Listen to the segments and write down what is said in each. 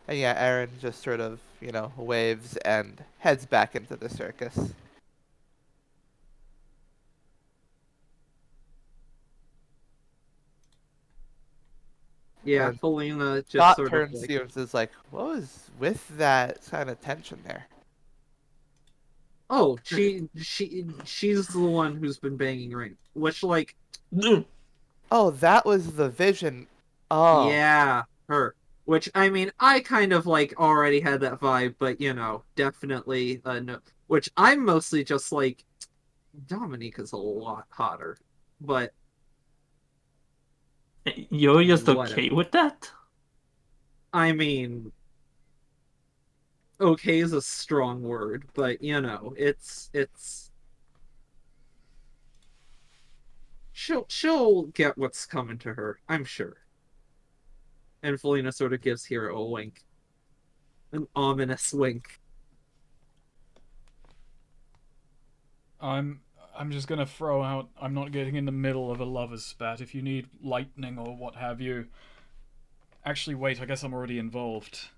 And yeah, Aaron just sort of, waves and heads back into the circus. Yeah, And Felina just Dot sort of turns like, to you and says, like, what was with that kind of tension there? oh, she's the one who's been banging Rain, which like, Oh, that was the vision. Oh, yeah, her. Which I mean, I kind of like already had that vibe, but definitely no. Which I'm mostly just like Dominica's a lot hotter, but You're just okay whatever. with that? I mean, okay is a strong word, but it's she'll get what's coming to her, I'm sure. And Felina sort of gives Hero a wink, an ominous wink. I'm I'm just gonna throw out. I'm not getting in the middle of a lover's spat. If you need lightning or what have you. Actually, wait. I guess I'm already involved.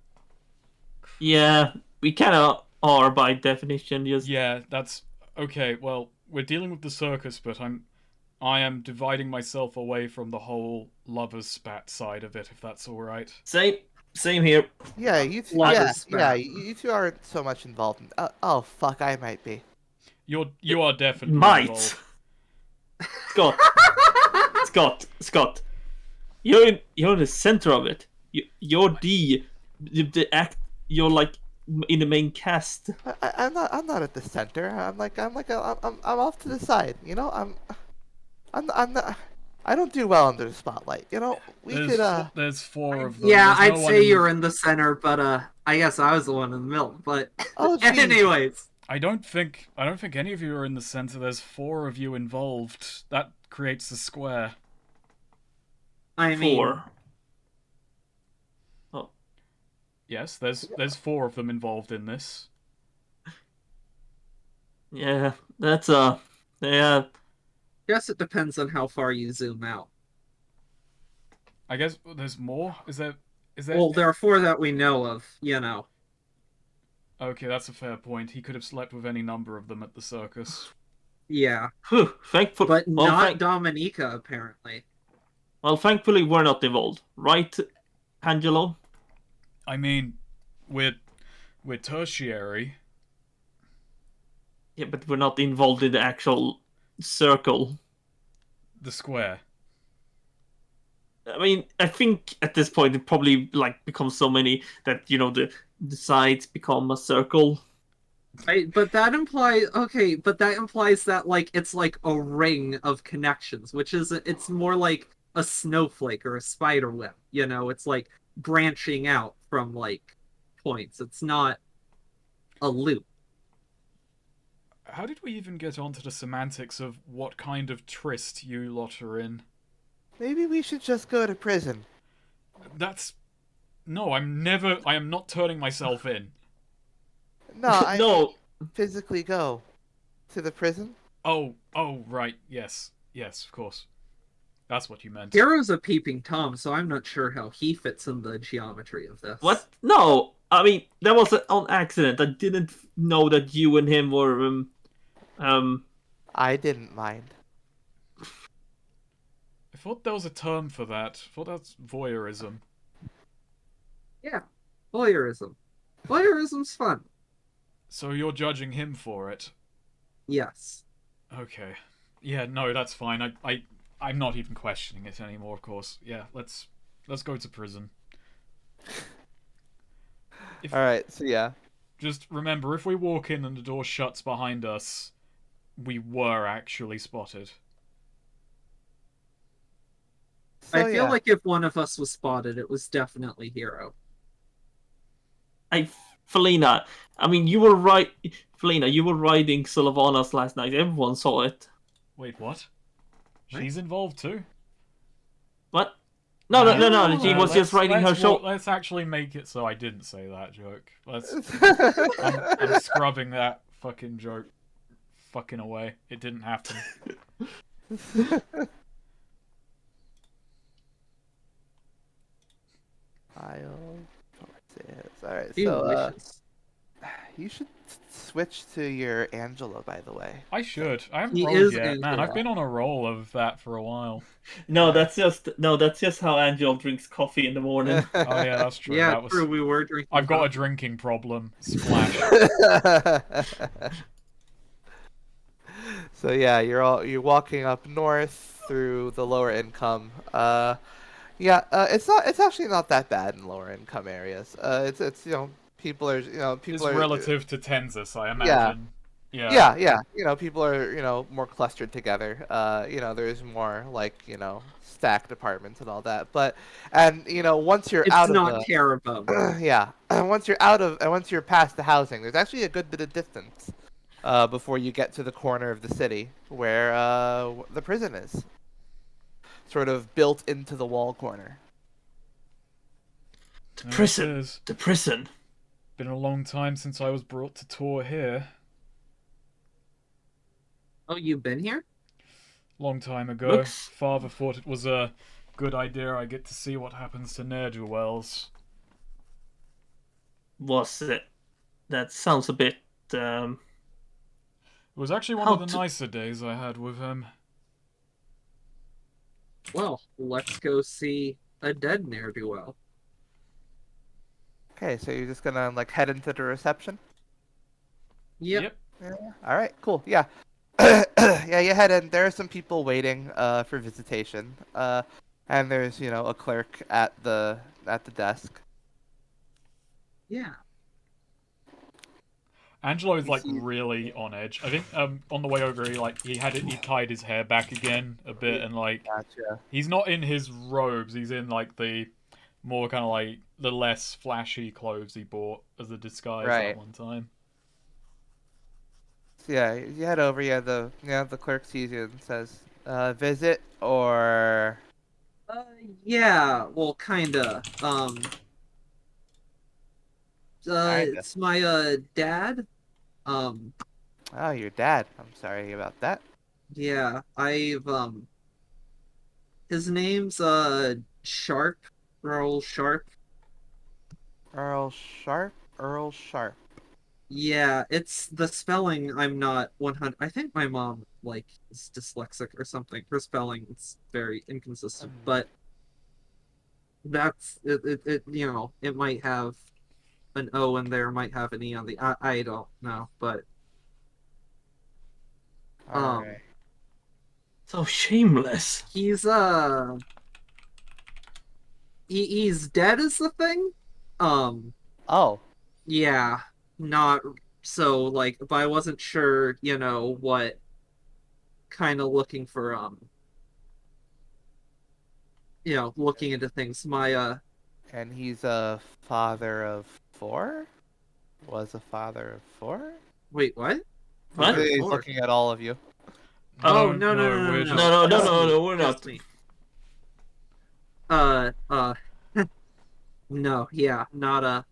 Yeah, we kind of are by definition. Just Yeah, that's okay. Well, we're dealing with the circus, but I am dividing myself away from the whole lovers spat side of it. If that's all right. same, same here. yeah, Lover yeah, spat. you two aren't so much involved in. Oh, fuck, I might be. You are definitely Might. involved. Scott, Scott. You're in the center of it. You're the act. You're like in the main cast. I'm not at the center. I'm off to the side. I'm not. I don't do well under the spotlight. We There's could there's four of them. Yeah, There's I'd no one say in you're in the center, but I guess I was the one in the middle. But Oh, geez. anyways, I don't think any of you are in the center. There's four of you involved. That creates a square. I mean, Four. Oh, Yes, there's four of them involved in this. yeah. That's yeah. guess it depends on how far you zoom out. I guess there's more. Is there? Is there? Well, there are four that we know of. Okay, that's a fair point. He could have slept with any number of them at the circus. Yeah, Whew, thankful. but not Dominica apparently. Well, thankfully we're not involved, right, Angelo? I mean, we're tertiary. Yeah, but we're not involved in the actual circle. The square. I mean, I think at this point it probably like becomes so many that the sides become a circle. But that implies that like it's like a ring of connections, which is it's more like a snowflake or a spider web. It's like branching out from like points. It's not a loop. How did we even get onto the semantics of what kind of tryst you lot are in? maybe we should just go to prison. That's no. I am not turning myself in. No, I No, physically go to the prison. Oh, right. Yes, of course. That's what you meant. Hero's a peeping Tom, so I'm not sure how he fits in the geometry of this. what? No, I mean that was on accident. I didn't know that you and him were I didn't mind. I thought there was a term for that. I thought that's voyeurism. Yeah, voyeurism. Voyeurism's fun. So you're judging him for it. Yes. Okay. Yeah, no, that's fine. I'm not even questioning it anymore, of course. Yeah, let's go to prison. All right, so yeah. Just remember, if we walk in and the door shuts behind us, we were actually spotted. So I feel yeah. like if one of us was spotted, it was definitely Hero. Felina. I mean, you were right, Felina. You were riding Sylvanas last night. Everyone saw it. Wait, what? What? She's involved too? What? No. She was just riding her show. Let's actually make it so I didn't say that joke. I'm scrubbing that fucking joke fucking away. It didn't happen. I'll put it. All right. Few So wishes. you should switch to your Angela, by the way. I should. I haven't He rolled is yet. Man, I've Angela. been on a roll of that for a while. No, that's just how Angel drinks coffee in the morning. Oh yeah, that's true. Yeah, That was. true. We were drinking. I've got a coffee. drinking problem. Splash. So yeah, you're walking up north through the lower income. Yeah, it's actually not that bad in lower income areas. It's people are It's people are relative to Tenzis, I yeah. imagine. Yeah. Yeah. People are, more clustered together. There's more like, stacked apartments and all that. And once you're It's out of not the, Terrebonne. yeah, and once you're past the housing, there's actually a good bit of distance, before you get to the corner of the city where, the prison is. Sort of built into the wall corner. The There it prison. is. The prison. Been a long time since I was brought to tour here. Oh, you've been here? Long time ago. Looks- Father thought it was a good idea I get to see what happens to ne'er-do-wells. Was it? That sounds a bit. It was actually one How of the to- nicer days I had with him. Well, let's go see a dead ne'er-do-well. Okay, so you're just gonna like head into the reception. Yep. Yeah. All right. Cool. Yeah. Yeah. You head in. There are some people waiting for visitation. And there's a clerk at the desk. Yeah. Angelo is You like see- really on edge. I think on the way over he tied his hair back again a bit and like Gotcha. he's not in his robes, he's in like the more kind of like the less flashy clothes he bought as a disguise Right. that one time. So yeah, you head over. Yeah, the clerk sees you and says, "Visit or." Yeah. Well, kinda. Kinda. It's my dad. Um, Oh, your dad. I'm sorry about that. yeah. His name's Sharp, Earl Sharp. Earl Sharp. Earl Sharp. Yeah, it's the spelling. I'm not 100. I think my mom like is dyslexic or something. Her spelling is very inconsistent, but that's it. It might have an O in there, might have an E on the. I don't know, but All right. So shameless. he's he's dead is the thing. Oh. Yeah, not so like, but I wasn't sure, what kind of looking for looking into things. My And he's a father of 4? Was a father of 4? wait, what? What? He's Four. looking at all of you. Oh, no, we're just- No, we're Just not. me. No, yeah, not a.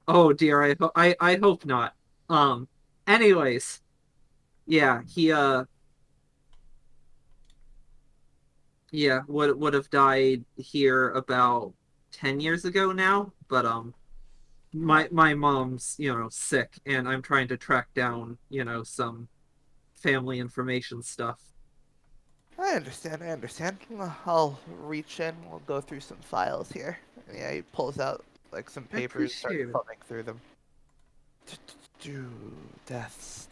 Oh dear, I hope not. Anyways, yeah, yeah, would have died here about 10 years ago now, but my mom's, sick and I'm trying to track down, some family information stuff. I understand. I'll reach in. We'll go through some files here. And yeah, he pulls out like some I papers, starts appreciate it. thumbing through them. Deaths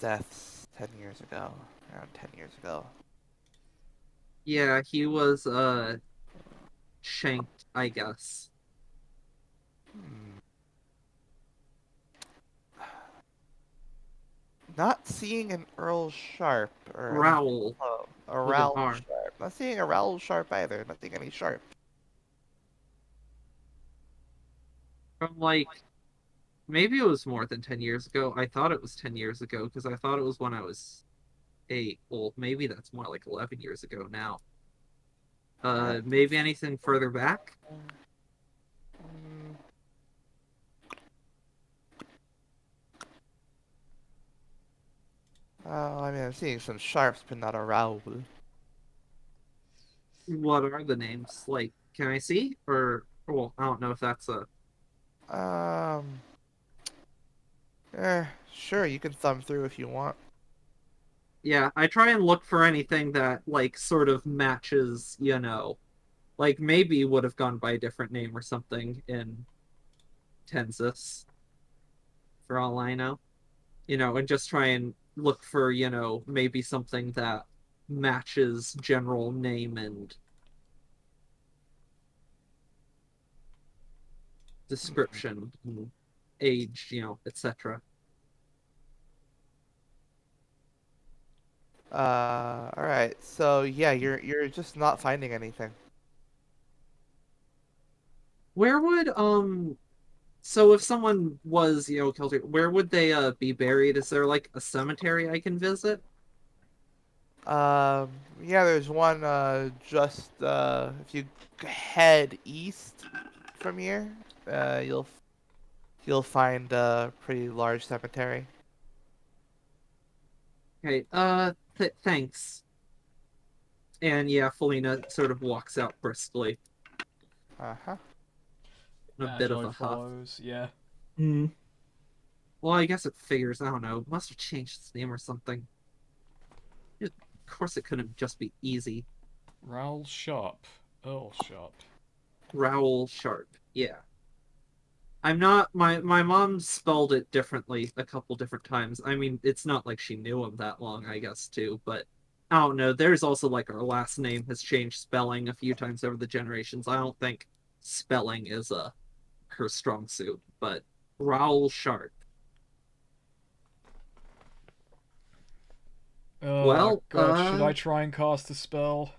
10 years ago. Around 10 years ago. Yeah, he was shanked, I guess. Hmm. Not seeing an Earl Sharp or Rowell. a with an Raoul R. Sharp. Not seeing a Raoul Sharp either. Not seeing any Sharp. From like, maybe it was more than 10 years ago. I thought it was 10 years ago because I thought it was when I was 8. Well, maybe that's more like 11 years ago now. Maybe anything further back? Mm. Oh, I mean, I'm seeing some Sharps, but not a Raoul. What are the names? Like, can I see? Or, well, I don't know if that's a. Um, sure, you can thumb through if you want. Yeah, I try and look for anything that like sort of matches, like maybe would have gone by a different name or something in Tensis, for all I know. And just try and look for, maybe something that matches general name and description and age, etc. All right. So yeah, you're just not finding anything. Where would so if someone was, killed, where would they be buried? Is there like a cemetery I can visit? Um, yeah, there's one just if you head east from here, you'll find a pretty large cemetery. Okay, thanks. And yeah, Felina sort of walks out briskly, Uh-huh. in a bit of Joy a huff. follows. Yeah. Hmm. Well, I guess it figures, I don't know, must have changed its name or something. Of course it couldn't just be easy. Raoul Sharp. Earl Sharp. Raoul Sharp, yeah. I'm not, my mom spelled it differently a couple different times. I mean, it's not like she knew him that long, I guess, too, but I don't know. There's also like our last name has changed spelling a few times over the generations. I don't think spelling is her strong suit, but Raoul Sharp. Oh Well, god, should I try and cast a spell?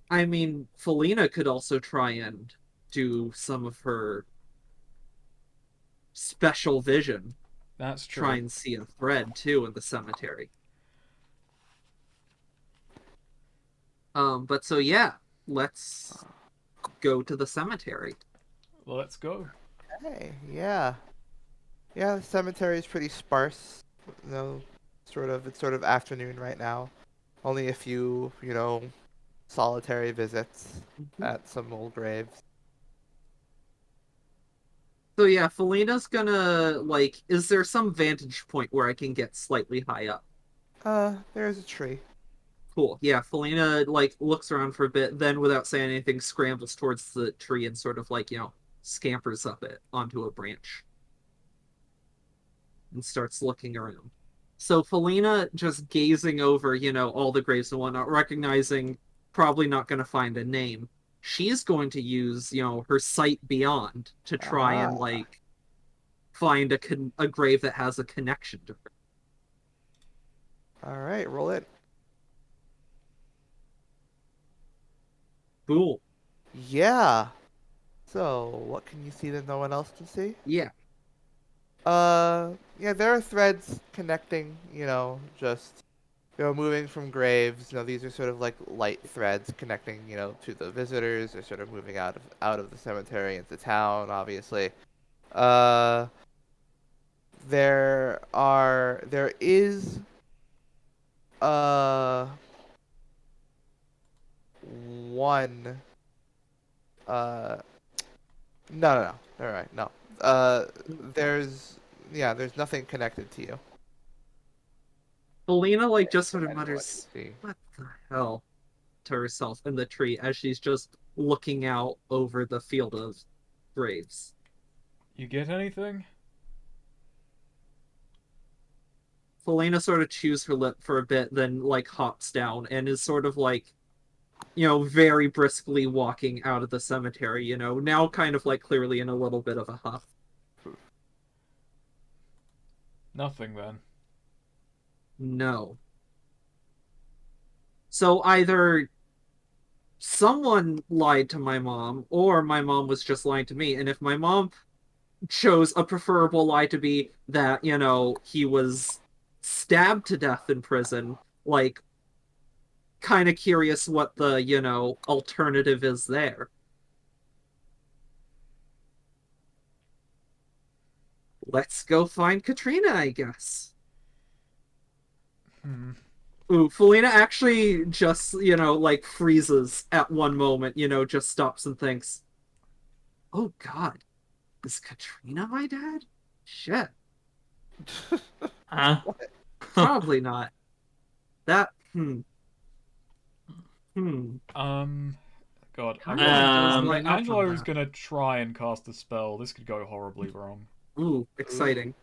I mean, Felina could also try and do some of her special vision. That's Try true. and see a thread too in the cemetery. But so yeah, let's go to the cemetery. Let's go. Hey, yeah. Yeah, the cemetery is pretty sparse. It's sort of afternoon right now. Only a few, solitary visits at some old graves. So yeah, Felina's gonna like. Is there some vantage point where I can get slightly high up? There's a tree. Cool. Yeah, Felina like looks around for a bit, then without saying anything, scrambles towards the tree and sort of like scampers up it onto a branch and starts looking around. So Felina just gazing over, all the graves and whatnot, recognizing probably not going to find a name. She's going to use, her sight beyond to try and Ah, like find a grave that has a connection to her. all right, roll it. Cool. Yeah. So, what can you see that no one else can see? Yeah. Yeah, there are threads connecting, just, moving from graves. These are sort of like light threads connecting, to the visitors. They're sort of moving out of the cemetery into town, obviously. Uh, there is, uh, one, uh, no. All right, no. Uh, there's, yeah, there's nothing connected to you. Felina like just sort of Depends on what mutters, you see. "What the hell?" to herself in the tree as she's just looking out over the field of graves. You get anything? Felina sort of chews her lip for a bit, then like hops down and is sort of like, very briskly walking out of the cemetery, now kind of like clearly in a little bit of a huff. Nothing then. No. So either someone lied to my mom, or my mom was just lying to me. And if my mom chose a preferable lie to be that, he was stabbed to death in prison, like, kind of curious what the, alternative is there. Let's go find Katrina, I guess. Hmm. Ooh, Felina actually just, like freezes at one moment, just stops and thinks. Oh God, is Katrina my dad? Shit, Huh? probably not. That hmm. God, I Kind want of does to. Um, line up on Angelo's that. gonna try and cast a spell. This could go horribly wrong. Ooh, exciting.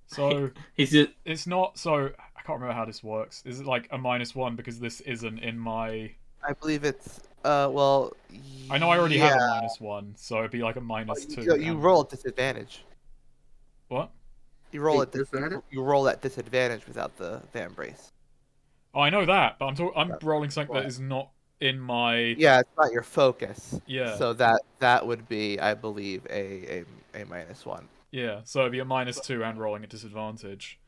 So he's just, it's not. So I can't remember how this works. Is it like a -1 because this isn't in my? I believe it's well, I know I already have yeah. a -1, so it'd be like a -2. You And roll at disadvantage. what? You roll Wait, at is that it? you roll at disadvantage without the embrace. Oh, I know that, but I'm That's rolling something that why. is not in my. Yeah, it's not your focus. Yeah. So that would be, I believe, a -1. Yeah, so it'd be a -2 and rolling at disadvantage.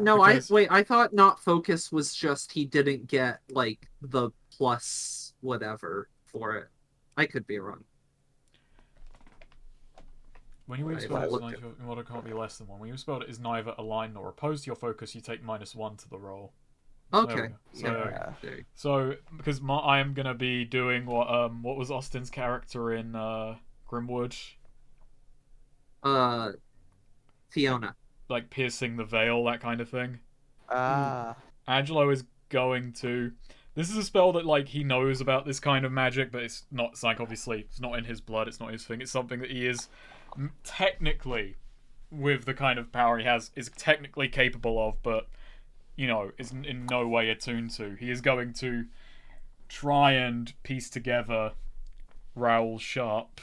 No, Because I thought not focus was just he didn't get like the plus whatever for it. I could be wrong. when you use If I spell, look at in order can't be less than 1. When you spell it is neither aligned nor opposed to your focus, you take -1 to the roll. okay, Yeah. okay. So because I am gonna be doing what was Austin's character in Grimwood, Fiona. like piercing the veil, that kind of thing. Ah. Angelo is going to. This is a spell that like he knows about this kind of magic, but it's not. It's like obviously it's not in his blood. It's not his thing. It's something that he is technically, with the kind of power he has, is technically capable of, but you know is in no way attuned to. He is going to try and piece together Raoul Sharp.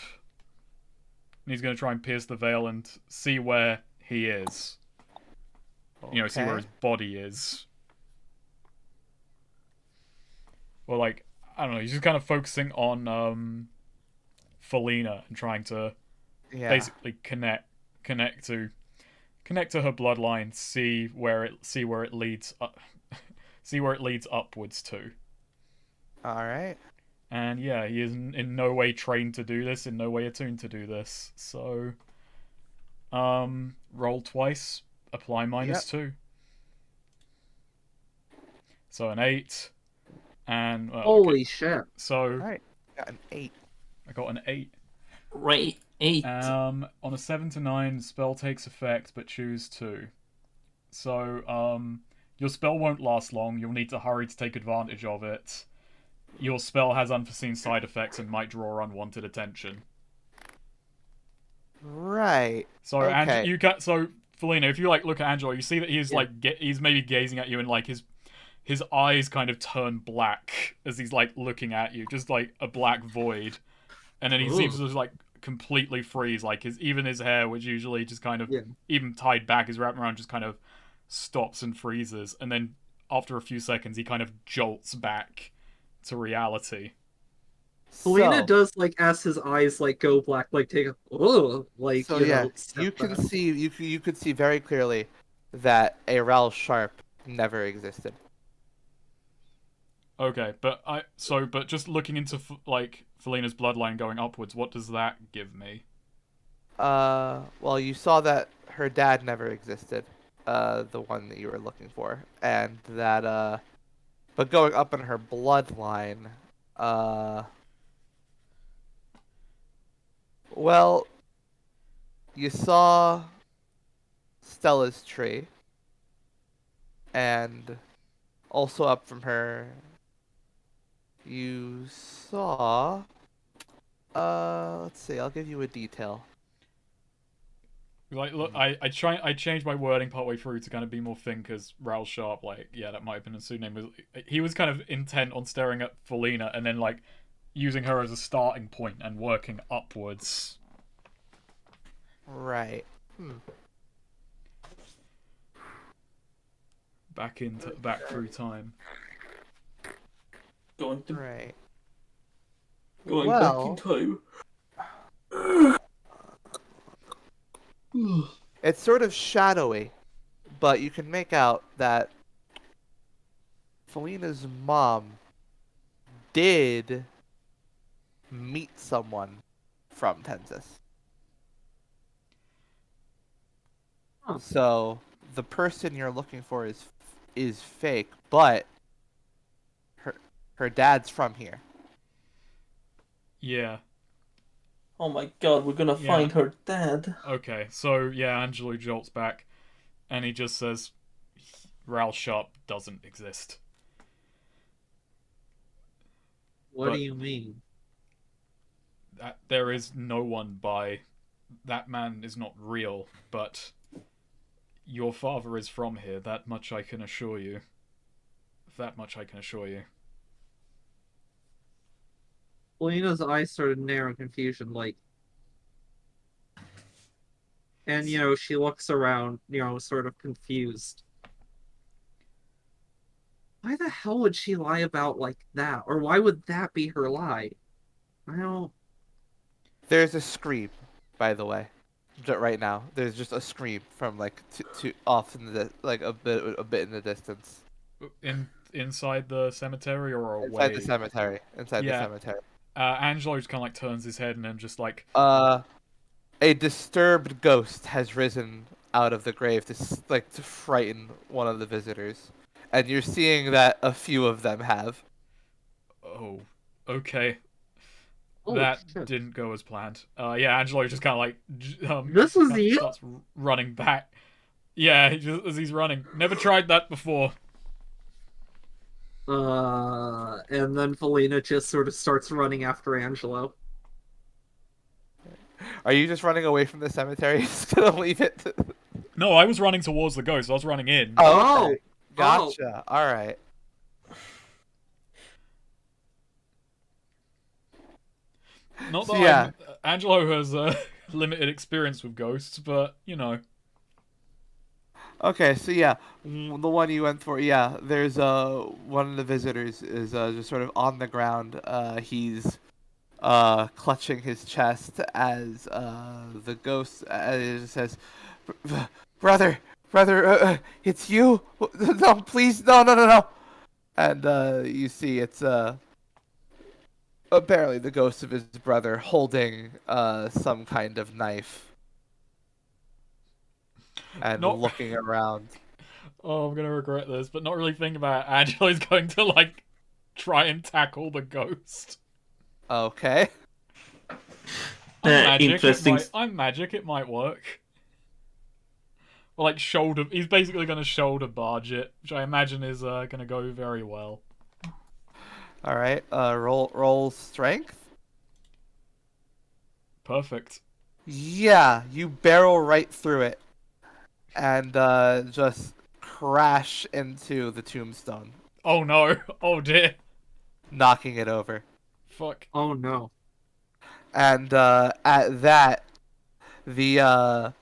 And he's going to try and pierce the veil and see where he is. You know, see where his body is. Well, like, I don't know, he's just kind of focusing on Felina and trying to basically connect to her bloodline, see where it leads see where it leads upwards to. All right. And yeah, he is in no way trained to do this, in no way attuned to do this. So, roll twice, apply -2. So an 8, and Holy shit! So All right. Got an 8. I got an 8. right, 8. On a 7 to 9, spell takes effect, but choose 2. So, your spell won't last long. You'll need to hurry to take advantage of it. Your spell has unforeseen side effects and might draw unwanted attention. Right. So, Okay. you can so Felina, if you like look at Angelo, you see that he's like he's maybe gazing at you, and like his eyes kind of turn black as he's like looking at you, just like a black void, and then he seems to just like completely freeze. Like even his hair, which usually just kind of even tied back, is wrapped around, just kind of stops and freezes, and then after a few seconds, he kind of jolts back to reality. Felina does like as his eyes like go black, like take a like So you yeah, know, you step can back. see you could see very clearly that a Raoul Sharp never existed. Okay, but just looking into like Felina's bloodline going upwards, what does that give me? Well, you saw that her dad never existed, the one that you were looking for, and that but going up in her bloodline, well, you saw Stella's tree, and also up from her, you saw. Let's see. I'll give you a detail. Like, look, I changed my wording partway through to kind of be more thin because Raoul Sharp, like, yeah, that might have been a pseudonym. He was kind of intent on staring at Felina and then like using her as a starting point and working upwards. Right. Back through time. Going Right. back in time. It's sort of shadowy, but you can make out that Felina's mom did meet someone from Tensis. Huh. So the person you're looking for is fake, but her dad's from here. Yeah. Oh my god, we're gonna Yeah. find her dead. Okay, so yeah, Angelo jolts back, and he just says, Ral Sharp doesn't exist. What But do you mean? that there is no one by. That man is not real, but your father is from here. That much I can assure you. That much I can assure you. Lena's eyes started to narrow in confusion, like, and she looks around, sort of confused. Why the hell would she lie about like that? Or why would that be her lie? I don't. There's a scream, by the way. Right now, there's just a scream from like to off in the like a bit in the distance Inside the cemetery or away? inside the cemetery. Inside the Yeah. cemetery. Angelo just kind of like turns his head and then just like, A disturbed ghost has risen out of the grave to frighten one of the visitors, and you're seeing that a few of them have. oh, okay. Oh, That shit. didn't go as planned. Yeah, Angelo just kind of like This was kind of you? starts running back. Yeah, as he's running. Never tried that before. And then Felina just sort of starts running after Angelo. Are you just running away from the cemetery? Just gonna leave it? No, I was running towards the ghost. I was running in. Oh! Okay. Gotcha. All right. Not So, that yeah. Angelo has limited experience with ghosts, but Okay, so yeah, the one you went for, yeah. There's one of the visitors is just sort of on the ground. He's clutching his chest as the ghost says, "Brother, it's you? No, please, no, no, no, no." And you see it's apparently the ghost of his brother holding some kind of knife and Not- looking around. Oh, I'm gonna regret this, but not really thinking about it. Angelo's going to like try and tackle the ghost. Okay. I'm magic. Interesting. I'm magic. It might work. Or like shoulder. He's basically going to shoulder barge it, which I imagine is going to go very well. All right. Roll strength. Perfect. Yeah, you barrel right through it, and just crash into the tombstone, Oh no. Oh dear. knocking it over. Fuck. Oh no. And at that, the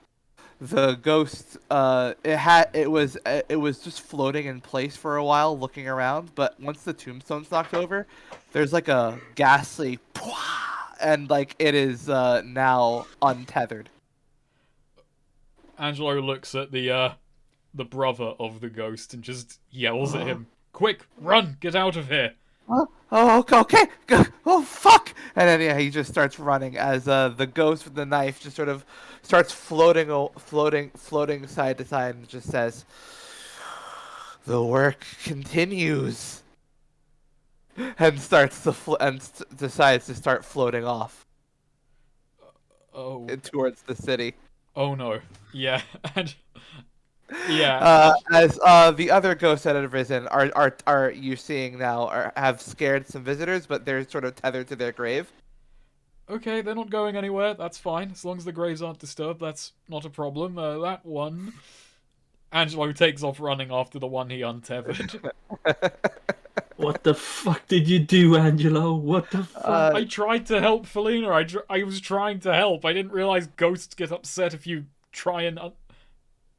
ghost it was just floating in place for a while, looking around. But once the tombstone's knocked over, there's like a ghastly, and like it is now untethered. Angelo looks at the brother of the ghost and just yells at him, "Quick, run! Get out of here!" Oh, okay. Oh, fuck! And then yeah, he just starts running as the ghost with the knife just sort of starts floating side to side, and just says, "The work continues," and decides to start floating off Oh. towards the city. Oh no. Yeah. And yeah. As the other ghosts that have risen are you seeing now have scared some visitors, but they're sort of tethered to their grave. Okay, they're not going anywhere. That's fine. As long as the graves aren't disturbed, that's not a problem. That one. Angelo takes off running after the one he untethered. What the fuck did you do, Angelo? What the fuck? I tried to help Felina. I was trying to help. I didn't realize ghosts get upset if you try and.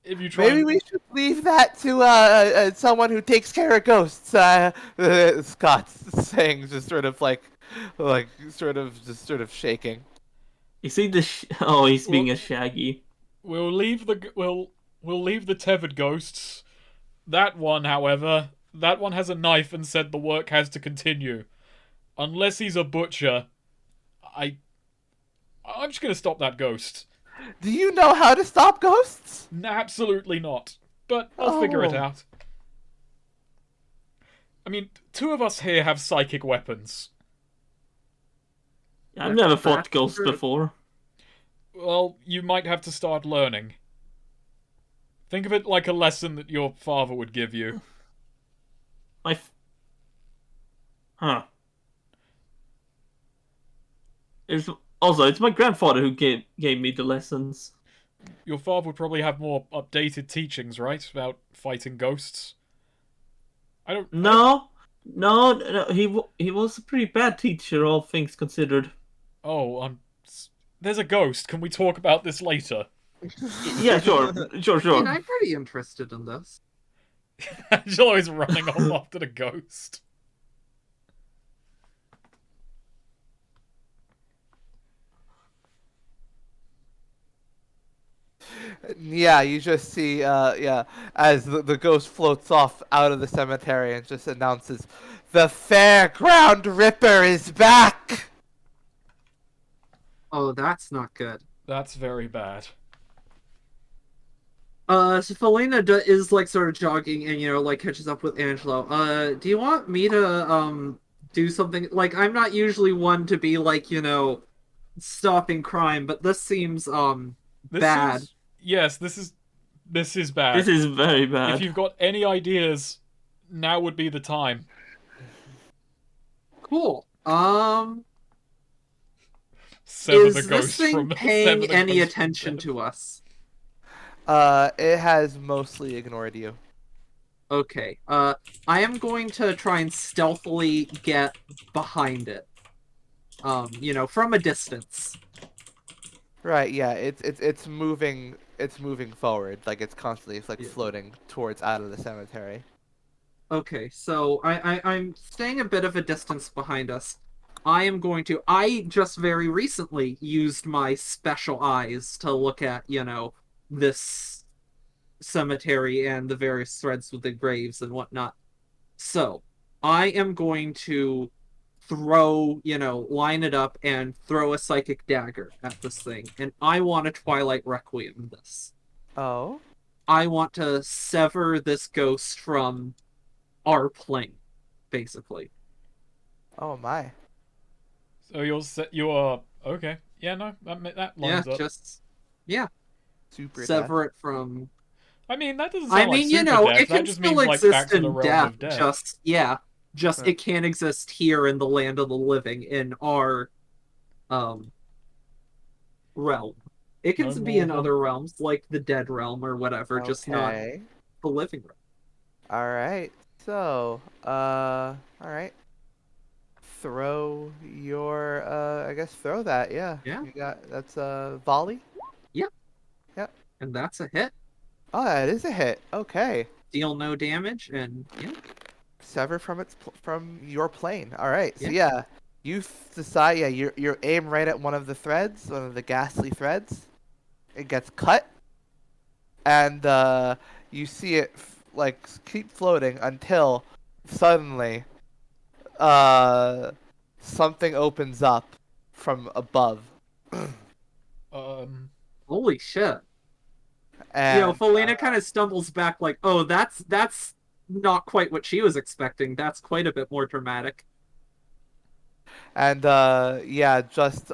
If you try. Maybe we should leave that to someone who takes care of ghosts. Scott's saying, just sort of sort of shaking. Is he the? Oh, he's being a shaggy. We'll leave the tethered ghosts. That one, however, that one has a knife and said the work has to continue. Unless he's a butcher, I'm just gonna stop that ghost. Do you know how to stop ghosts? Absolutely not. But I'll figure it Oh. out. I mean, two of us here have psychic weapons. I've never That's fought ghosts true. before. Well, you might have to start learning. Think of it like a lesson that your father would give you. My Huh. It's my grandfather who gave me the lessons. Your father would probably have more updated teachings, right, about fighting ghosts. I don't. No, no, he was a pretty bad teacher, all things considered. Oh, there's a ghost. Can we talk about this later? Yeah, sure. I mean, I'm pretty interested in this. Angelo is running off after the ghost. Yeah, you just see, yeah, as the ghost floats off out of the cemetery and just announces, "The Fairground Ripper is back!" Oh, that's not good. That's very bad. So Felina is like sort of jogging and like catches up with Angelo. Do you want me to do something? Like, I'm not usually one to be like stopping crime, but this seems bad. Yes, this is bad. This is very bad. If you've got any ideas, now would be the time. Cool. Sever Is the this ghost thing from sever paying the any ghost from attention death. to us? It has mostly ignored you. Okay. I am going to try and stealthily get behind it. From a distance. Right, yeah, it's moving forward, like it's constantly like Yeah. floating towards out of the cemetery. Okay, so I'm staying a bit of a distance behind us. I just very recently used my special eyes to look at, this cemetery and the various threads with the graves and whatnot. So, I am going to line it up and throw a psychic dagger at this thing. And I want a Twilight Requiem this. Oh? I want to sever this ghost from our plane, basically. Oh my. So you're okay. Yeah, no, that lines up. Super Sever it from. I mean, that doesn't sound like super it death. That can just still means like exist back to the in realm death. of death. Just Huh. it can't exist here in the land of the living in our realm. It can No be in more other realms, like the dead realm or whatever, just not Okay. the living realm. Alright. So, alright. Throw your I guess throw that, yeah. Yeah. You got that's volley? And that's a hit. Oh, that is a hit. Okay. Deal no damage, and Sever from from your plane. All right. So Yeah. yeah, you decide. Yeah, you aim right at one of the threads, one of the ghastly threads. It gets cut, and you see it like keep floating until suddenly, something opens up from above, holy shit. and Felina kind of stumbles back like, oh, that's not quite what she was expecting. That's quite a bit more dramatic. and yeah, just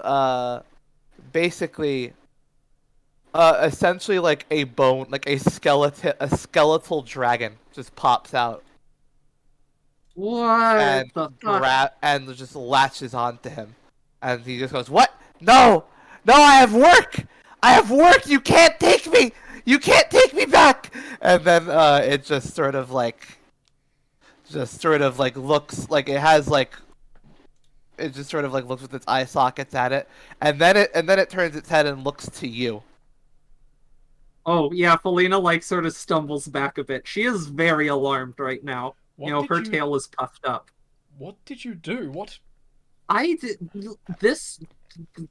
basically essentially like a bone, like a skeletal dragon just pops out What and the fuck? and just latches onto him, and he just goes, "What? No, no, I have work. I have work. You can't take me. You can't take me back." And then it just sort of like looks like it has like. It just sort of like looks with its eye sockets at it, and then it turns its head and looks to you. Oh, yeah, Felina, like, sort of stumbles back a bit. She is very alarmed right now. Her tail is puffed up. What did you do? What?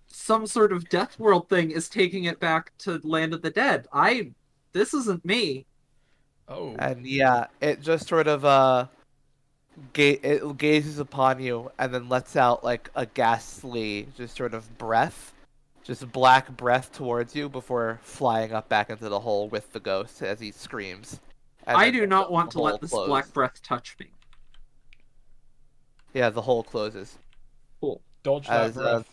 Some sort of death world thing is taking it back to Land of the Dead. This isn't me. Oh. And yeah, it just sort of it gazes upon you and then lets out like a ghastly just sort of breath, just black breath towards you before flying up back into the hole with the ghost as he screams. And I then do not want the to let hole this closes. black breath touch me. Yeah, the hole closes. Cool. Dodge that As breath.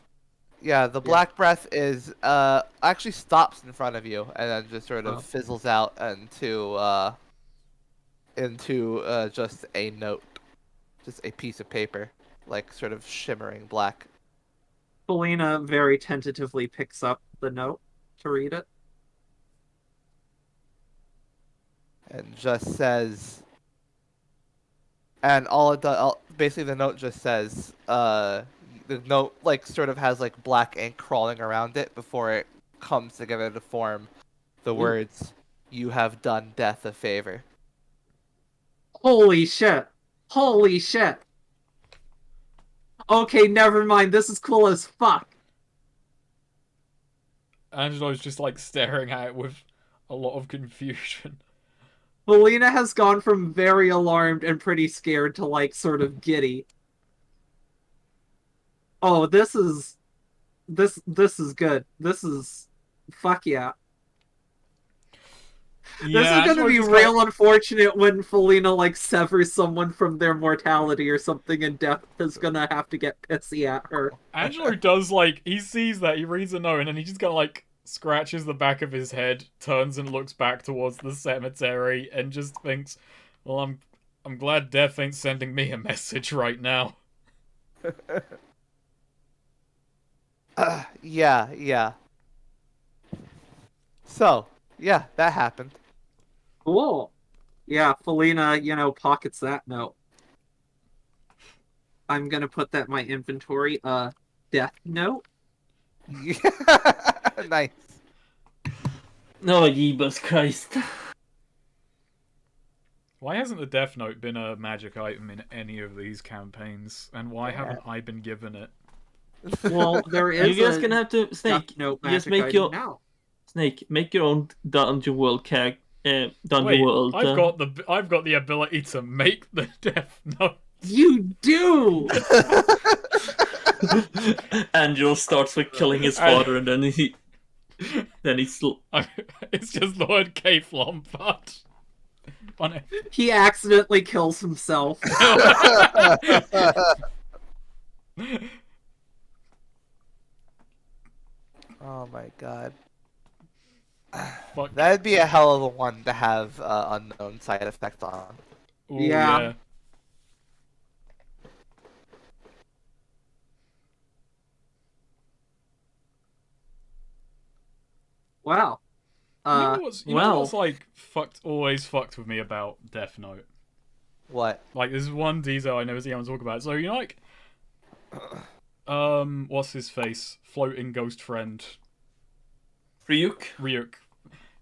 Yeah, the black breath is actually stops in front of you and then just sort of fizzles out into just a note, just a piece of paper, like sort of shimmering black. Felina very tentatively picks up the note to read it. And just says, and all it does, basically the note just says, the note like sort of has like black ink crawling around it before it comes together to form the words, "You have done death a favor." Holy shit! Holy shit! Okay, never mind. This is cool as fuck. Angelo's just like staring at it with a lot of confusion. Felina has gone from very alarmed and pretty scared to like sort of giddy. Oh, this is good. This is fuck yeah. This is gonna be real unfortunate when Felina like severs someone from their mortality or something, and Death is gonna have to get pissy at her. Angelo does like he sees that, he reads a note, and then he just kind of like scratches the back of his head, turns and looks back towards the cemetery, and just thinks, "Well, I'm glad Death ain't sending me a message right now." Yeah. So, yeah, that happened. Cool. Yeah, Felina, pockets that note. I'm gonna put that in my inventory. Death note. Nice. No, Jeebus Christ. Why hasn't the Death Note been a magic item in any of these campaigns? And why haven't I been given it? Well, there is. You guys gonna have to Death Note magic just make item your now. Snake. Make your own dungeon world character. Dungeon Wait, world. I've got the ability to make the Death Note. You do. Angelo starts with killing his father, and then he's. It's just Lord K. Flompart. On it. He accidentally kills himself. Oh my god. Fuck. That'd be a hell of a one to have unknown side effects on. Ooh, Yeah. Wow. You know what's like always fucked with me about Death Note? What? Like, there's one detail I never see anyone talk about. So, like, what's his face? Floating ghost friend. Ryuk.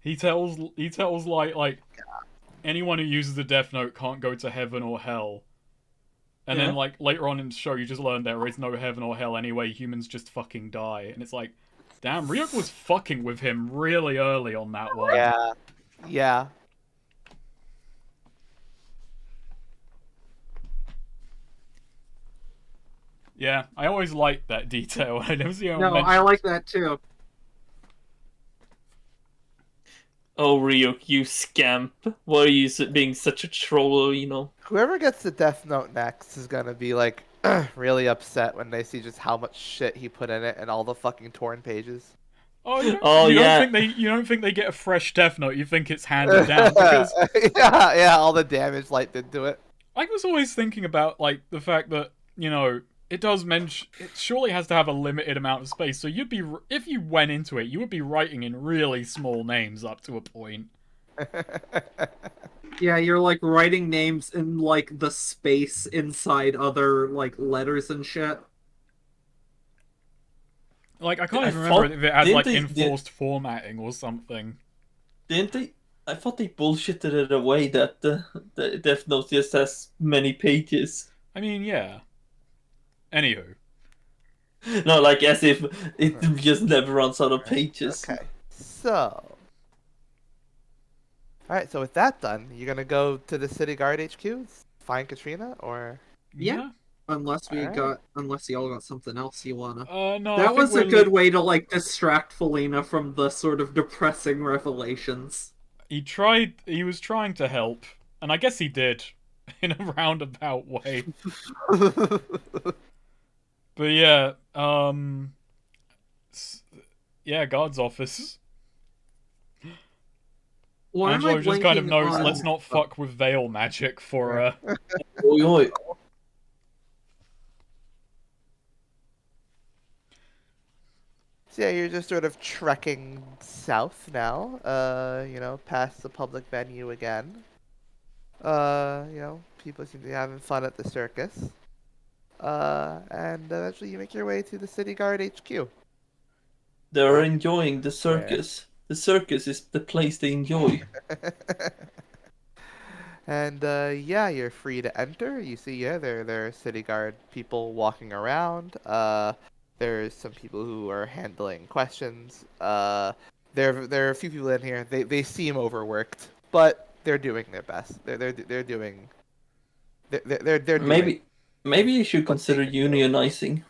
He tells like anyone who uses the Death Note can't go to heaven or hell. And then like later on in the show, you just learn there is no heaven or hell anyway. Humans just fucking die, and it's like, damn, Ryuk was fucking with him really early on that one. Yeah. Yeah, I always liked that detail. I never see anyone No, mention. I like that too. Oh, Ryuk, you scamp. Why are you being such a troll, Whoever gets the Death Note next is gonna be like really upset when they see just how much shit he put in it and all the fucking torn pages. Oh, you yeah. don't think they get a fresh Death Note? You think it's handed down because yeah, all the damage Light did to it. I was always thinking about like the fact that it does mention it surely has to have a limited amount of space. So if you went into it, you would be writing in really small names up to a point. Yeah, you're like writing names in like the space inside other like letters and shit. Like I can't even remember if it had like enforced formatting or something. Didn't they? I thought they bullshitted it away that the Death Note just has many pages. I mean, yeah. Anywho. No, like as if it just never runs out of pages. Okay. So. Alright, so with that done, you're gonna go to the City Guard HQ, find Katrina, or? Yeah. Unless y'all got something else you wanna. No. That was a good way to like distract Felina from the sort of depressing revelations. He was trying to help, and I guess he did, in a roundabout way. But yeah, Yeah, guard's office. Why am I Angelo just kind of blanking knows, on... let's not fuck with veil magic for Oi, oi. So yeah, you're just sort of trekking south now. Past the public venue again. People seem to be having fun at the circus. And eventually you make your way to the City Guard HQ. They're enjoying the Where? circus. The circus is the place they enjoy. And yeah, you're free to enter. You see, yeah, there are City Guard people walking around. There's some people who are handling questions. There are a few people in here. They seem overworked, but they're doing their best. They're doing. They're doing. Maybe you should what they consider can do. unionizing.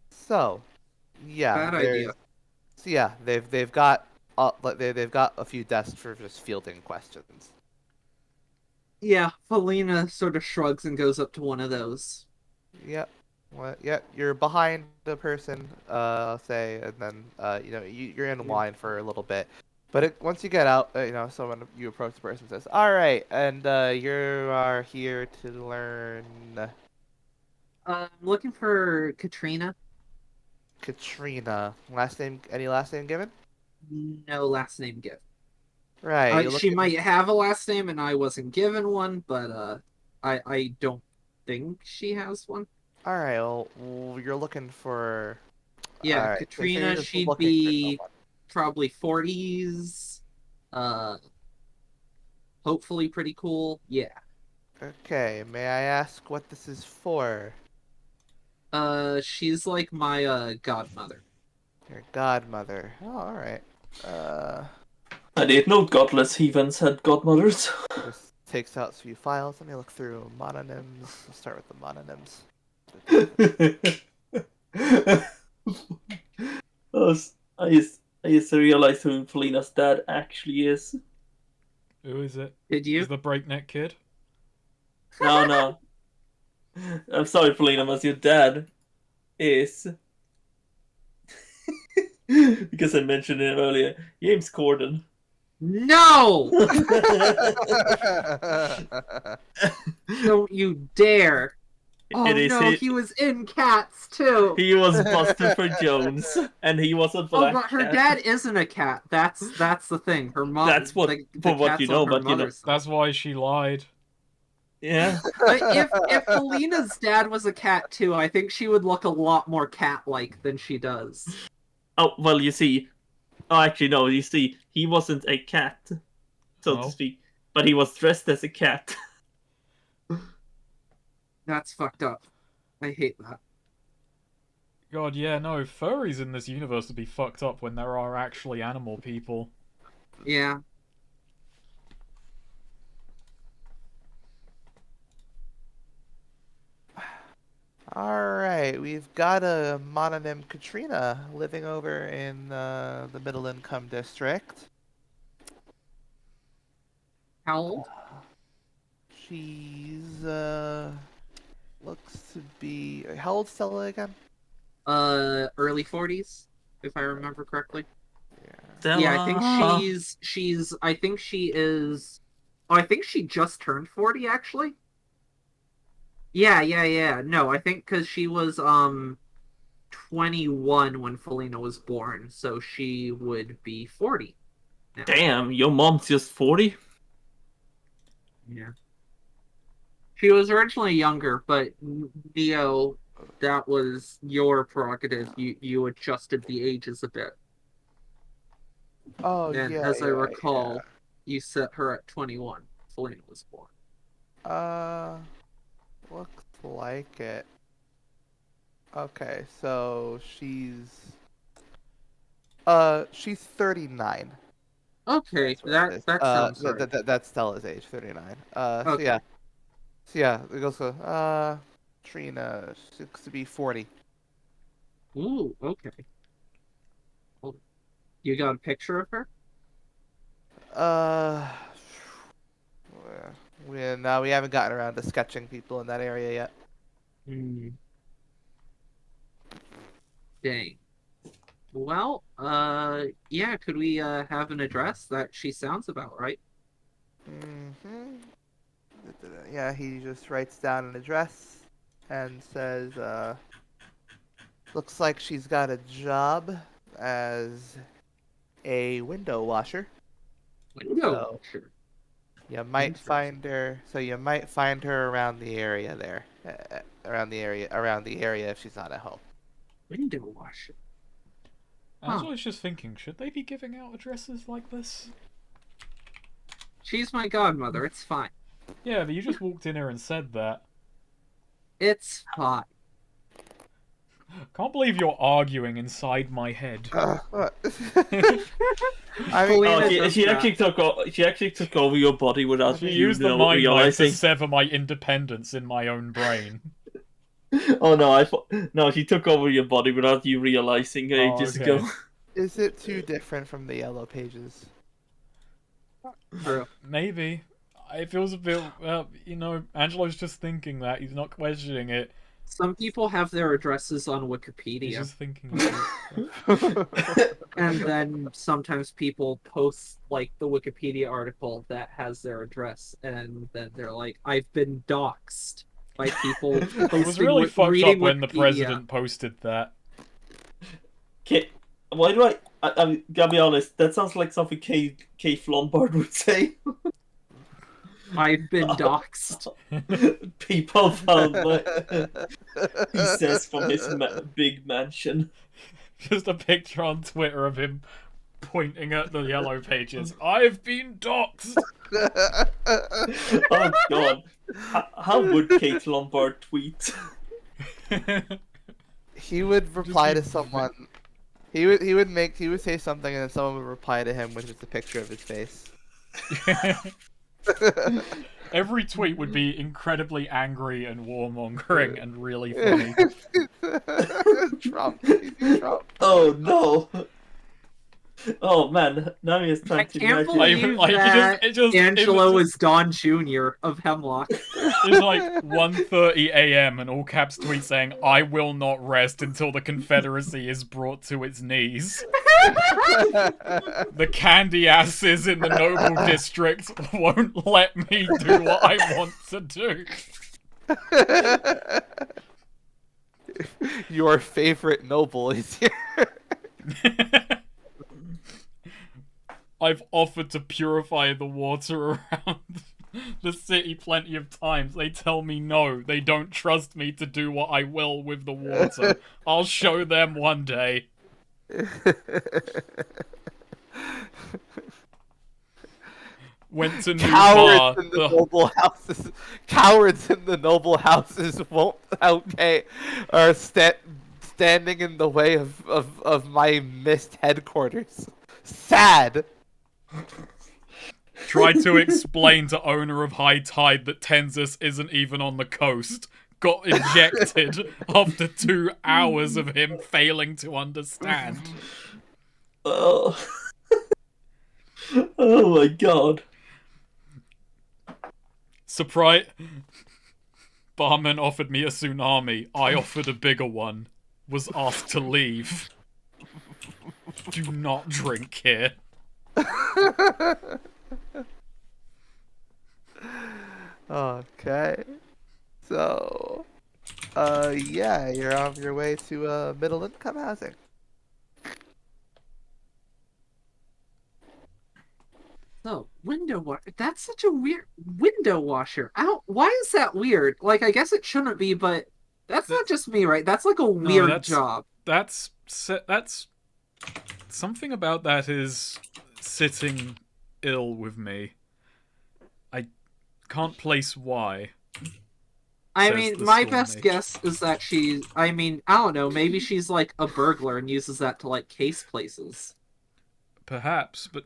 So, yeah, Bad there's. idea. So yeah, they've got they've got a few desks for just fielding questions. Yeah, Felina sort of shrugs and goes up to one of those. Yep. What? Yep. You're behind the person. I'll say, and then you're in line for a little bit, but once you get out, someone you approach the person says, "All right, and you are here to learn I'm looking for Katrina. Katrina. Last name? Any last name given? No last name given. Right. You're She looking. might have a last name, and I wasn't given one, but I don't think she has one. All right. Well, you're looking for. Yeah, All right. So you're Katrina, just she'd looking for be someone. probably 40s. Uh, hopefully pretty cool. Yeah. Okay. May I ask what this is for? She's like my godmother. Your godmother. Oh, all right. I didn't know godless heathens had godmothers. Just takes out a few files. Let me look through mononyms. We'll start with the mononyms. I used to realize who Felina's dad actually is. Who is it? Did you? Is the breakneck kid? No, no. I'm sorry, Felina, but your dad is. Because I mentioned it earlier. James Corden. No! Don't you dare! Oh It is no, his- he was in Cats too. He was Buster for Jones, and he was a Oh, black but her cat. dad isn't a cat. That's the thing. Her mom. That's what- for what cat's you know, on her but you know- mother's side. That's why she lied. Yeah. But if Felina's dad was a cat too, I think she would look a lot more cat-like than she does. Oh, well, you see. Oh, actually, no, you see, he wasn't a cat, so Oh. to speak, but he was dressed as a cat. That's fucked up. I hate that. God, yeah, no, furries in this universe would be fucked up when there are actually animal people. Yeah. All right, we've got a mononym Katrina living over in the middle income district. How old? She's looks to be how old Stella again? Early 40s, if I remember correctly. Yeah. Yeah, I think she's I think she is. Oh, I think she just turned 40 actually. Yeah. No, I think because she was 21 when Felina was born, so she would be 40 now. Damn, your mom's just 40? Yeah. She was originally younger, but Neo, that was your prerogative. You adjusted the ages a bit. Oh And yeah. as I yeah, recall, yeah. you set her at 21. Felina was born. Looks like it. Okay, so she's 39. Okay, That's what it is. that sounds right. That's Stella's age, 39. So Okay. yeah. So yeah, it goes to Trina looks to be 40. Ooh, okay. Well, you got a picture of her? Uh we haven't gotten around to sketching people in that area yet. Hmm. Dang. Well, yeah, could we have an address that she sounds about right? Mm-hmm. Yeah, he just writes down an address and says, looks like she's got a job as a window washer. Window So washer. you might Interesting. find her. So you might find her around the area there, around the area if she's not at home. Window washer. As Huh. I was just thinking, should they be giving out addresses like this? She's my godmother. It's fine. Yeah, but you just walked in here and said that. It's fine. Can't believe you're arguing inside my head. What? I mean, Believe Oh, it, she does actually she actually took over your body without You you used the mind knife realizing. to sever my independence in my own brain. Oh no, no, she took over your body without you realizing Oh, ages okay. ago. is it too different from the yellow pages? True. Maybe. It feels a bit, Angelo's just thinking that. He's not questioning it. Some people have their addresses on He's Wikipedia, just thinking it. and then sometimes people post like the Wikipedia article that has their address, and then they're like, "I've been doxxed by people." It was really fucked up when the president posted that. Why do I gotta be honest, that sounds like something Keith Lombard would say. I've been doxxed. People found he says from his big mansion. Just a picture on Twitter of him pointing at the yellow pages. I've been doxxed! Oh god. How would Kate Lombard tweet? He would reply be- to someone. He would say something and then someone would reply to him with just a picture of his face. Every tweet would be incredibly angry and warmongering and really funny. Trump. Trump. Oh no. Oh man, now he's I trying to can't imagine. believe that it Angelo was is Don Jr. of Hemlock. It's like 1:30 a.m. and all caps tweet saying, "I will not rest until the Confederacy is brought to its knees. The candy asses in the noble district won't let me do what I want to do." Your favorite noble is here. I've offered to purify the water around the city plenty of times. They tell me no. They don't trust me to do what I will with the water. I'll show them one day. Went to New Bar. Cowards in the noble houses. Cowards in the noble houses won't are standing in the way of my missed headquarters. Sad. Tried to explain to owner of High Tide that Tenzis isn't even on the coast. Got ejected after 2 hours of him failing to understand. Oh. Oh my god. Surprise. Barman offered me a tsunami. I offered a bigger one. Was asked to leave. Do not drink here. Okay. So, yeah, you're on your way to middle income housing. No, window washer. That's such a weird window washer. Why is that weird? Like, I guess it shouldn't be, but that's not just me, right? That's like a weird that's- job. That's something about that is sitting ill with me. I can't place why. I says mean, the my storm best mage. guess is that she's. I mean, I don't know. Maybe she's like a burglar and uses that to like case places. Perhaps, but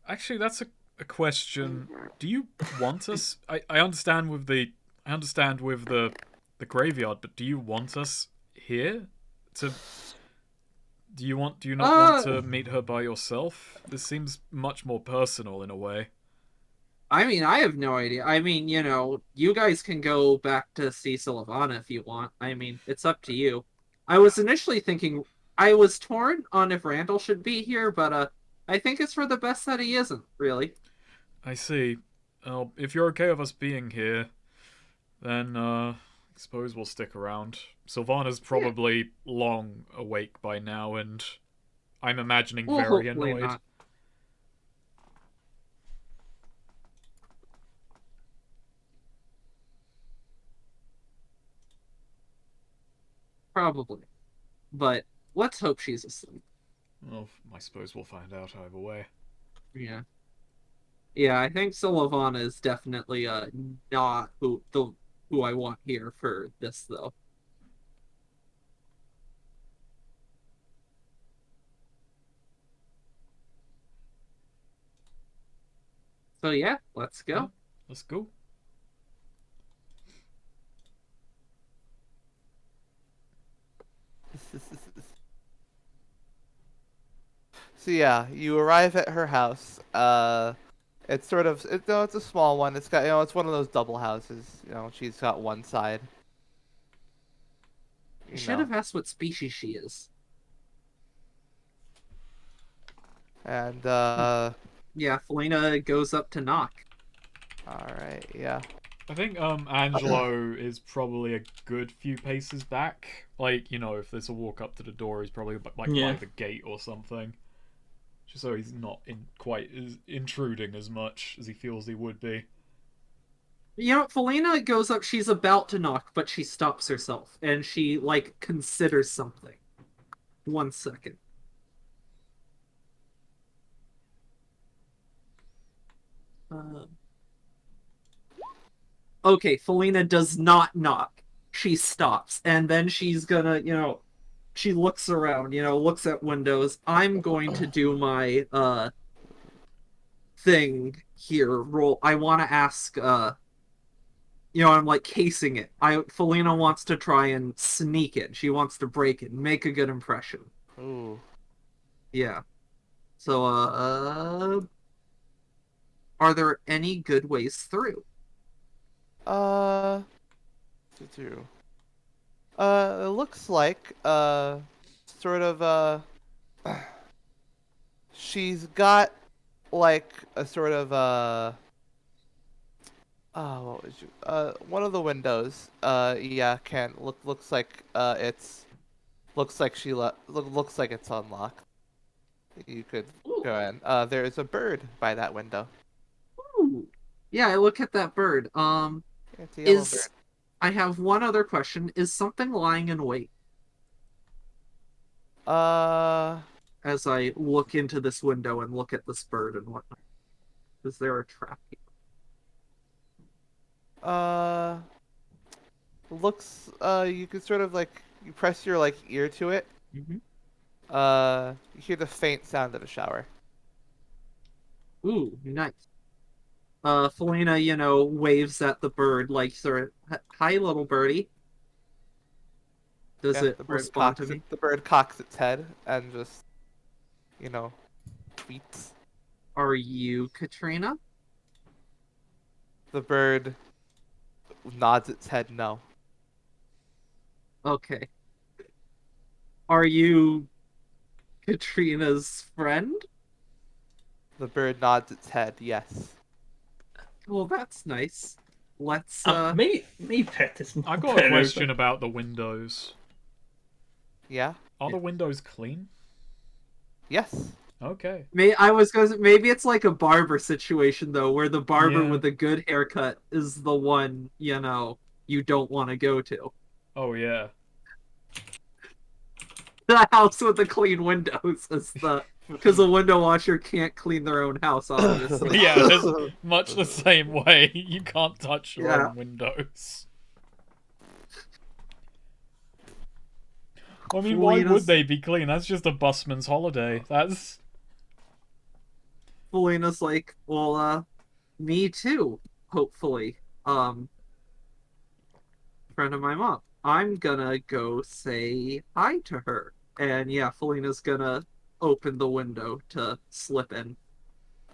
actually, that's a question. Do you want us? I understand with the graveyard, but do you want us here? Do you not want to meet her by yourself? This seems much more personal in a way. I mean, I have no idea. I mean, you guys can go back to see Sylvana if you want. I mean, it's up to you. I was initially thinking I was torn on if Randall should be here, but I think it's for the best that he isn't, really. I see. Well, if you're okay with us being here, then I suppose we'll stick around. Sylvana's probably long awake by now, and I'm imagining Well, very hopefully annoyed. not. Probably. But let's hope she's asleep. Well, I suppose we'll find out either way. Yeah. Yeah, I think Sylvana is definitely not who I want here for this though. So yeah, let's Yeah. go. Let's go. So yeah, you arrive at her house. It's sort of no, it's a small one. It's got it's one of those double houses. She's got one side. I should have asked what species she is. And Yeah, Felina goes up to knock. all right, yeah. I think Angelo is probably a good few paces back. Like, if there's a walk up to the door, he's probably by the gate or something. Just so he's not quite as intruding as much as he feels he would be. Felina goes up, she's about to knock, but she stops herself, and she, considers something. 1 second. Okay, Felina does not knock. She stops, and then she's gonna, she looks around, looks at windows. I'm going to do my, thing here. Roll. I want to ask, I'm casing it. Felina wants to try and sneak it. She wants to break it, make a good impression. Ooh. Yeah. So, are there any good ways through? To do. It looks like sort of she's got like a sort of what was you one of the windows yeah can looks like it's looks like looks like it's unlocked. You could Ooh. go in. There's a bird by that window. Ooh. Yeah, I look at that bird. It's a yellow bird. I have one other question. Is something lying in wait? As I look into this window and look at this bird and whatnot. Is there a trap here? Looks you could sort of you press your ear to it. Mm-hmm. You hear the faint sound of a shower. Ooh, nice. Felina, waves at the bird sort of, hi, little birdie. Does Yeah, it respond to me? The bird cocks its head and just, tweets. Are you Katrina? The bird nods its head no. Okay. Are you Katrina's friend? The bird nods its head yes. Well, that's nice. Let's, maybe pet is not I've got a better, question but- about the windows. Yeah? Are the windows clean? Yes. Okay. maybe it's like a barber situation though, where the barber Yeah. with a good haircut is the one, you don't want to go to. Oh, yeah. The house with the clean windows is because a window washer can't clean their own house, obviously. Yeah, it's much the same way. You can't touch your Yeah. own windows. I mean, why would they be clean? That's just a busman's holiday. That's... Felina's like, well, me too, hopefully. Friend of my mom. I'm gonna go say hi to her. And yeah, Felina's gonna open the window to slip in.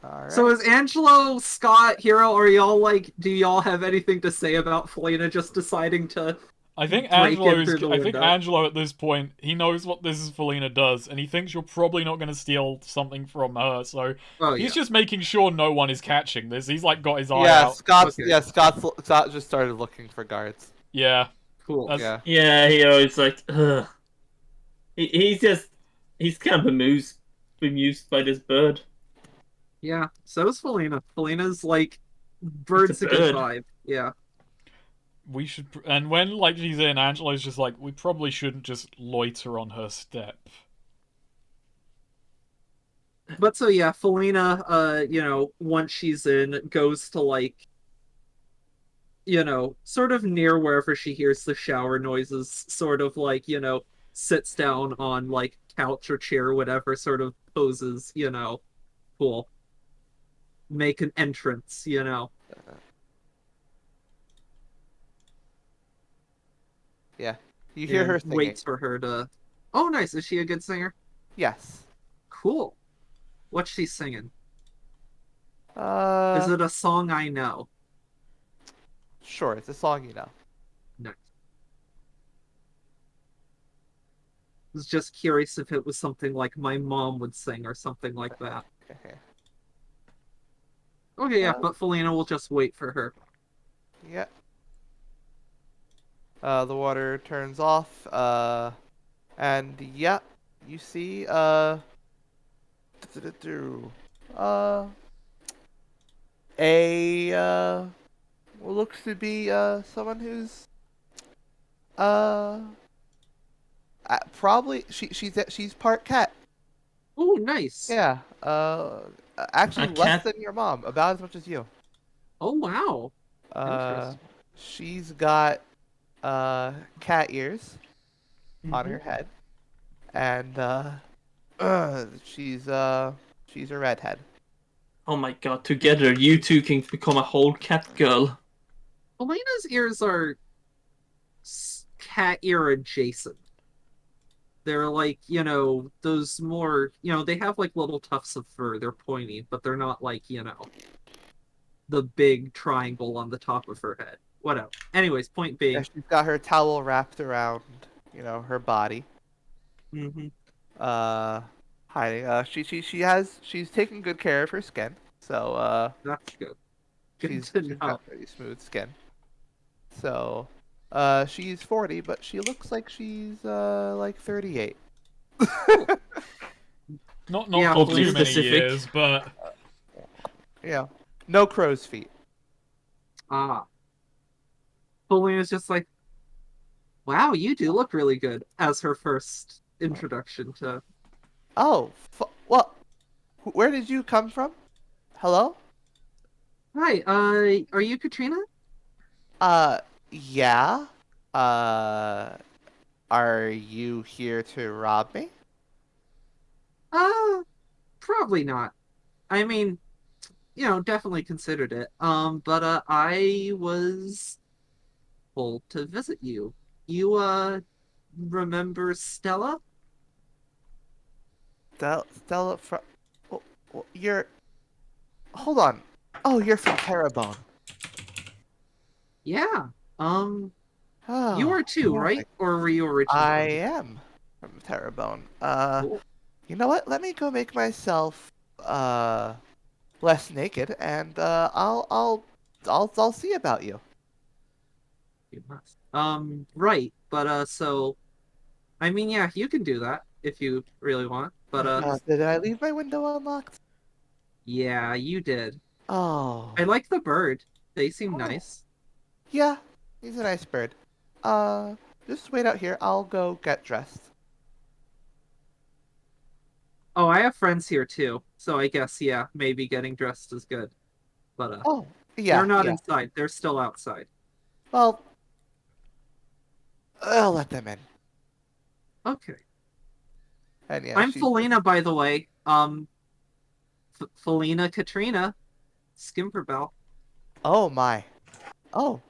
Alright. So is Angelo, Scott, Hero, are y'all do y'all have anything to say about Felina just deciding to I think break in through the I think window. Angelo at this point, he knows what this is Felina does, and he thinks you're probably not going to steal something from her, so Oh he's yeah. just making sure no one is catching this. He's like got his eye Yeah, out. Okay. Scott just started looking for guards. Yeah. Cool. That's- Yeah. Yeah, he always like, ugh. He's kind of bemused by this bird. Yeah. So is Felina. Felina's like bird's a good bird. vibe. Yeah. We should, and when like she's in, Angelo's just like, we probably shouldn't just loiter on her step. But so yeah, Felina, once she's in, goes to like, sort of near wherever she hears the shower noises, sort of like, sits down on like couch or chair or whatever, sort of poses, cool. Make an entrance. Yeah. You hear and her singing. waits for her to. Oh, nice. Is she a good singer? Yes. Cool. What's she singing? Uh, Is it a song I know? Sure, it's a song you know. Nice. I was just curious if it was something like my mom would sing or something like that. Okay, yeah, but Felina will just wait for her. Yeah. The water turns off, and yeah, you see, what looks to be, someone who's, uh, probably, she's part cat. Oh, nice. Yeah, actually A less cat? than your mom, about as much as you. Oh, wow. Uh, Interesting. she's got, cat ears on Mhm. her head, and she's a redhead. Oh my god, together you two can become a whole cat girl. Felina's ears are cat ear adjacent. They're like, those more, they have like little tufts of fur. They're pointy, but they're not like, the big triangle on the top of her head. Whatever. Anyways, point Yeah, being. she's got her towel wrapped around, her body. Mhm. Hiding. She's taking good care of her skin, so That's good. Good she's to got know. pretty smooth skin. So, she's 40, but she looks like she's like 38. Not Yeah, for oddly too many specific. years, but Yeah, no crow's feet. Ah. Felina's just like, wow, you do look really good, as her first introduction to. Oh, what? Where did you come from? Hello? Hi, are you Katrina? Yeah. Are you here to rob me? Probably not. I mean, definitely considered it. But I was told to visit you. You remember Stella? Stella from... You're... Hold on. Oh, you're from Terrebonne. Yeah. Oh, You were too, yeah, right? Or were you originally? I am from Terrebonne. Cool. You know what? Let me go make myself, less naked, and, I'll see about you. You must. Right. But so I mean, yeah, you can do that if you really want. But Did I leave my window unlocked? yeah, you did. Oh. I like the bird. They seem nice. Yeah, he's a nice bird. Just wait out here. I'll go get dressed. Oh, I have friends here too. So I guess yeah, maybe getting dressed is good. But Oh, yeah, they're not yeah. inside. They're still outside. Well, I'll let them in. Okay. And yeah, I'm Felina, by the way. Felina Katrina, Skimperbell. Oh my. Oh.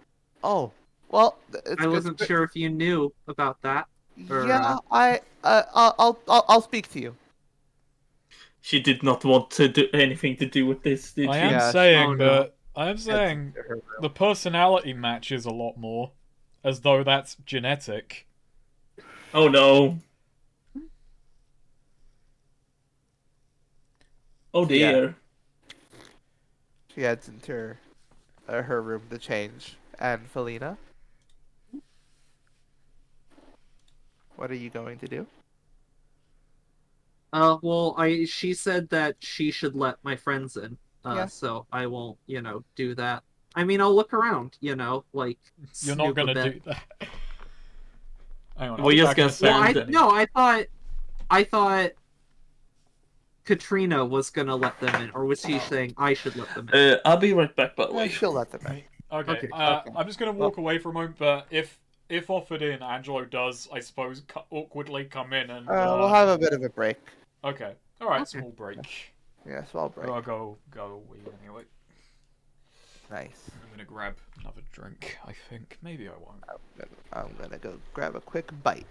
Oh. Well, it's I wasn't sure if you knew about that. or, Yeah, I'll speak to you. She did not want to do anything to do with this, did I she? am Yeah, saying oh, no. that I am saying the personality matches a lot more. as though that's genetic. Oh no. Oh Yeah. dear. She heads into her room to change. And Felina, what are you going to do? Well, she said that she should let my friends in. Yeah. So I won't, do that. I mean, I'll look around, like You're not snoop a gonna bit. do that. Hang on, I'll We're be just back in gonna a second. stand. No, I thought Katrina was gonna let them in, or was she saying I should let them in? I'll be right back, by the Yeah, way. she'll let them in. Okay, Okay. I'm just gonna walk away for a moment, but if offered in, Angelo does, I suppose, awkwardly come in and. We'll have a bit of a break. Okay, all right, Okay. small break. Yeah, small break. I'll go wee anyway. Nice. I'm gonna grab another drink. I think maybe I won't. I'm gonna go grab a quick bite.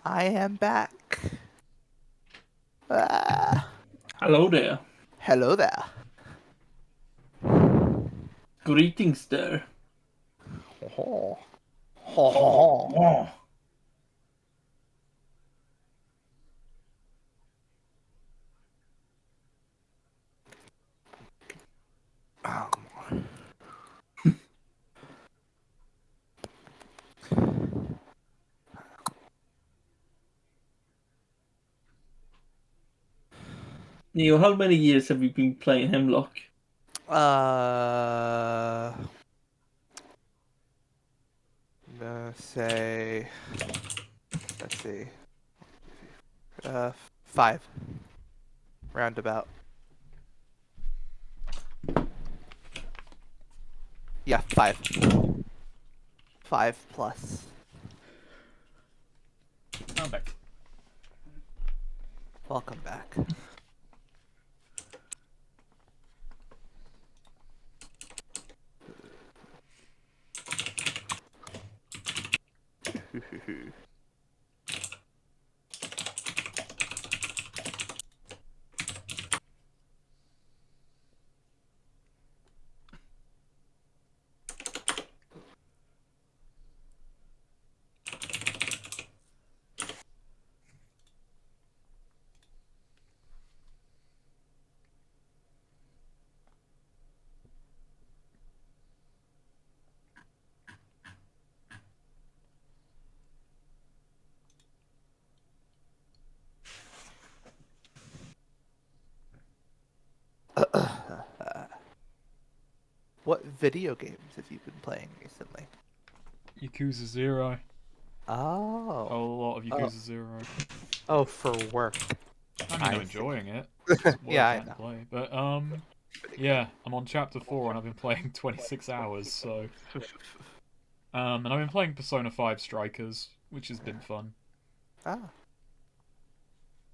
I am back. Ah, Hello there. hello there. Greetings there. Ho ho ho. Oh. Oh, come on. Neo, how many years have you been playing Hemlock? Say, let's see, 5, roundabout. Yeah, 5. 5 plus. I'm back. Welcome back. What video games have you been playing recently? Yakuza 0. A Oh. lot of Yakuza 0. Oh, for work. I mean, I I'm see. enjoying it. It's work Yeah, I and know. play. But, yeah, I'm on chapter 4 and I've been playing 26 hours, so... and I've been playing Persona 5 Strikers, which has been fun. Ah.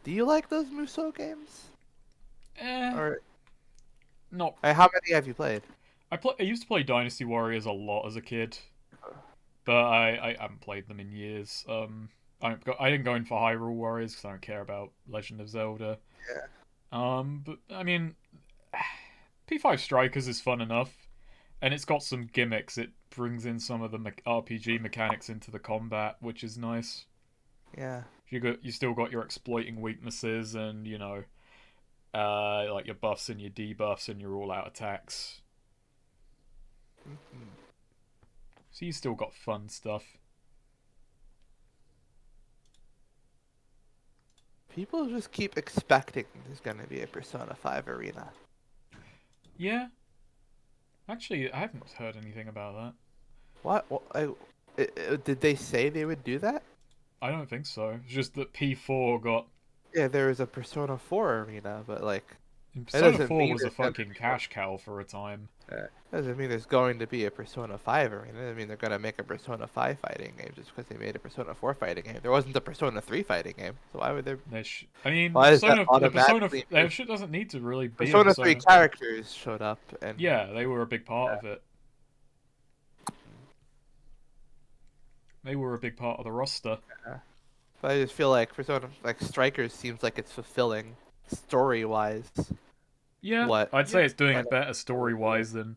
Do you like those Musou games? Or Not... how many have you played? I used to play Dynasty Warriors a lot as a kid, but I haven't played them in years. I didn't go in for Hyrule Warriors because I don't care about Legend of Zelda. Yeah. But I mean, P5 Strikers is fun enough, and it's got some gimmicks. It brings in some of the RPG mechanics into the combat, which is nice. Yeah. You still got your exploiting weaknesses, and like your buffs and your debuffs and your all-out attacks. So you still got fun stuff. People just keep expecting there's gonna be a Persona 5 arena. Yeah. Actually, I haven't heard anything about that. Did they say they would do that? I don't think so. It's just that P4 got... Yeah, there was a Persona 4 arena, but like, Persona doesn't 4 mean was a it's gonna fucking be cash cow for a time. doesn't mean there's going to be a Persona 5 arena. I mean, they're gonna make a Persona 5 fighting game just because they made a Persona 4 fighting game. There wasn't a Persona 3 fighting game, so why would there? I mean, Why does that the Persona... automatically Their shit doesn't need to really be a Persona 3 Persona... characters showed up, and Yeah, they were a big part of it. They were a big part of the roster. but I just feel like Persona, like Strikers, seems like it's fulfilling story-wise. Yeah, What? I'd say it's doing it better story-wise than...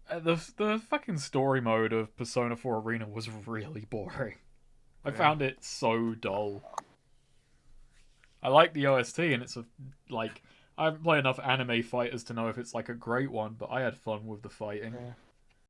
the fucking story mode of Persona 4 Arena was really boring. I found it so dull. I like the OST, and it's like... I haven't played enough anime fighters to know if it's like a great one, but I had fun with the fighting. Yeah.